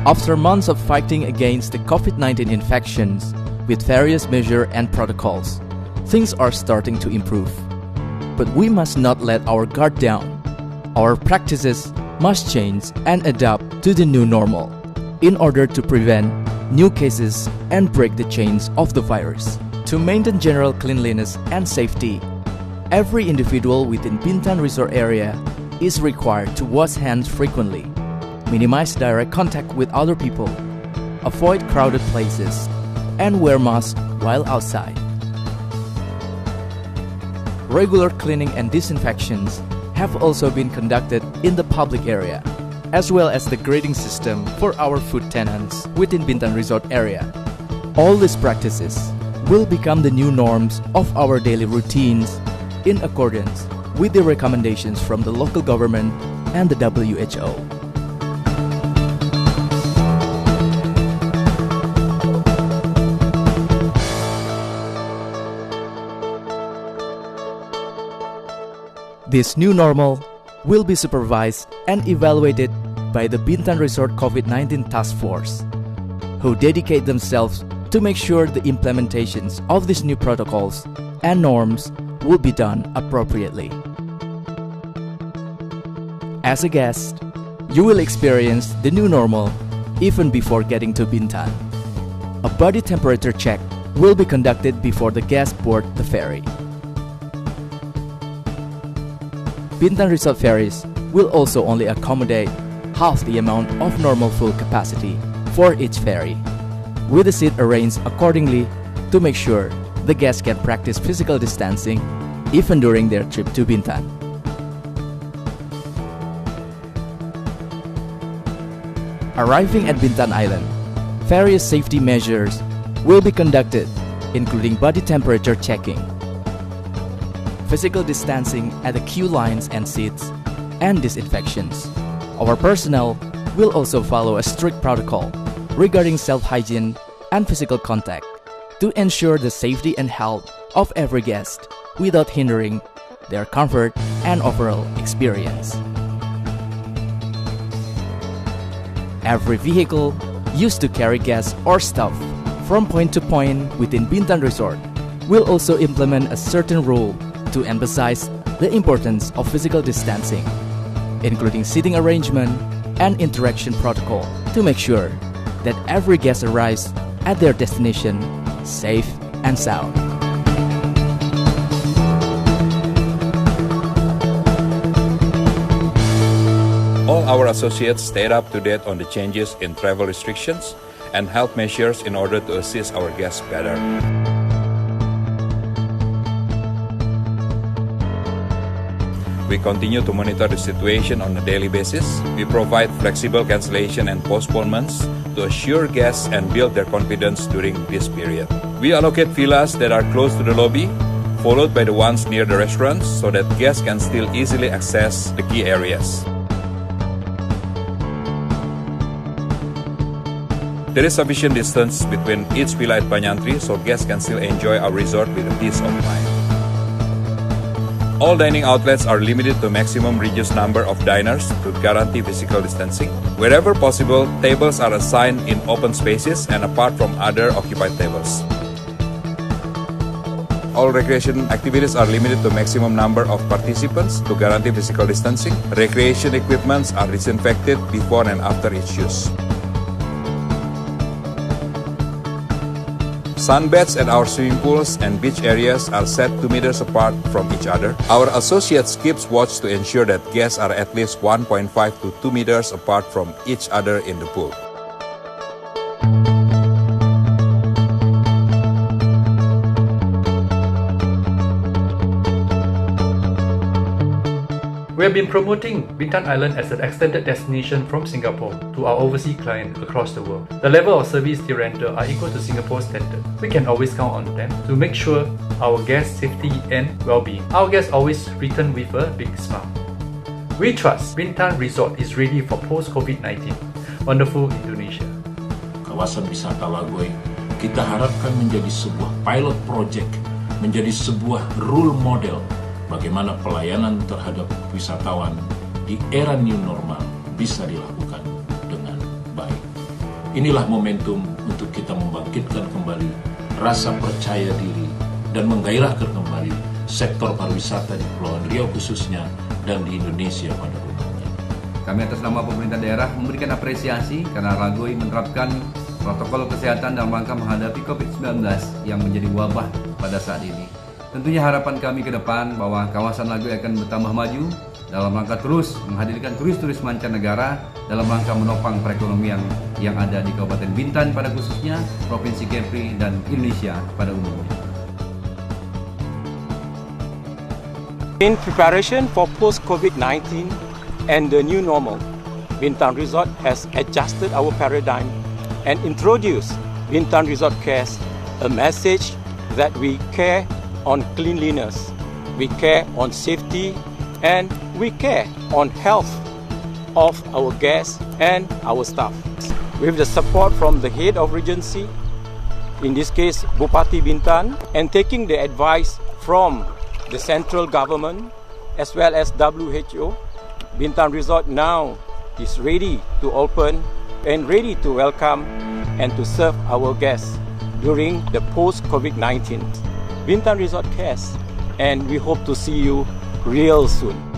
After months of fighting against the COVID-19 infections with various measures and protocols, things are starting to improve. But we must not let our guard down. Our practices must change and adapt to the new normal in order to prevent new cases and break the chains of the virus. To maintain general cleanliness and safety, every individual within Bintan Resort area is required to wash hands frequently, minimize direct contact with other people, avoid crowded places, and wear masks while outside. Regular cleaning and disinfections have also been conducted in the public area, as well as the grading system for our food tenants within Bintan Resort area. All these practices will become the new norms of our daily routines in accordance with the recommendations from the local government and the WHO. This new normal will be supervised and evaluated by the Bintan Resort COVID-19 Task Force, who dedicate themselves to make sure the implementations of these new protocols and norms will be done appropriately. As a guest, you will experience the new normal even before getting to Bintan. A body temperature check will be conducted before the guests board the ferry. Bintan Resort ferries will also only accommodate half the amount of normal full capacity for each ferry, with the seat arranged accordingly to make sure the guests can practice physical distancing even during their trip to Bintan. Arriving at Bintan Island, various safety measures will be conducted, including body temperature checking, physical distancing at the queue lines and seats, and disinfections. Our personnel will also follow a strict protocol regarding self-hygiene and physical contact to ensure the safety and health of every guest without hindering their comfort and overall experience. Every vehicle used to carry guests or staff from point to point within Bintan Resort will also implement a certain rule to emphasize the importance of physical distancing, including seating arrangement and interaction protocol to make sure that every guest arrives at their destination safe and sound. All our associates stayed up to date on the changes in travel restrictions and health measures in order to assist our guests better. We continue to monitor the situation on a daily basis. We provide flexible cancellation and postponements to assure guests and build their confidence during this period. We allocate villas that are close to the lobby, followed by the ones near the restaurants so that guests can still easily access the key areas. There is sufficient distance between each villa at Banyantri so guests can still enjoy our resort with a peace of mind. All dining outlets are limited to maximum reduced number of diners to guarantee physical distancing. Wherever possible, tables are assigned in open spaces and apart from other occupied tables. All recreation activities are limited to maximum number of participants to guarantee physical distancing. Recreation equipments are disinfected before and after each use. Sunbeds at our swimming pools and beach areas are set 2 meters apart from each other. Our associates keeps watch to ensure that guests are at least 1.5 to 2 meters apart from each other in the pool. We have been promoting Bintan Island as an extended destination from Singapore to our overseas clients across the world. The level of service they render are equal to Singapore's standard. We can always count on them to make sure our guests' safety and well-being. Our guests always return with a big smile. We trust Bintan Resort is ready for post-COVID-19. Wonderful Indonesia. Kawasan wisata Lagoy kita harapkan menjadi sebuah pilot project, menjadi sebuah role model bagaimana pelayanan terhadap wisatawan di era new normal bisa dilakukan dengan baik. Inilah momentum untuk kita membangkitkan kembali rasa percaya diri dan menggairahkan kembali sektor pariwisata di Kepulauan Riau khususnya dan di Indonesia pada umumnya. Kami atas nama pemerintah daerah memberikan apresiasi karena Ragoy menerapkan protokol kesehatan dalam rangka menghadapi Covid-19 yang menjadi wabah pada saat ini. Tentunya harapan kami ke depan bahwa kawasan Ragoy akan bertambah maju dalam rangka terus menghadirkan turis-turis mancanegara dalam rangka menopang perekonomian yang ada di Kabupaten Bintan pada khususnya, Provinsi Kepri, dan Indonesia pada umumnya. In preparation for post-COVID-19 and the new normal, Bintan Resort has adjusted our paradigm and introduced Bintan Resort Cares, a message that we care on cleanliness, we care on safety, and we care on health of our guests and our staff. With the support from the head of Regency, in this case Bupati Bintan, and taking the advice from the central government as well as WHO, Bintan Resort now is ready to open and ready to welcome and to serve our guests during the post-COVID-19. Bintan Resort Cares, and we hope to see you real soon.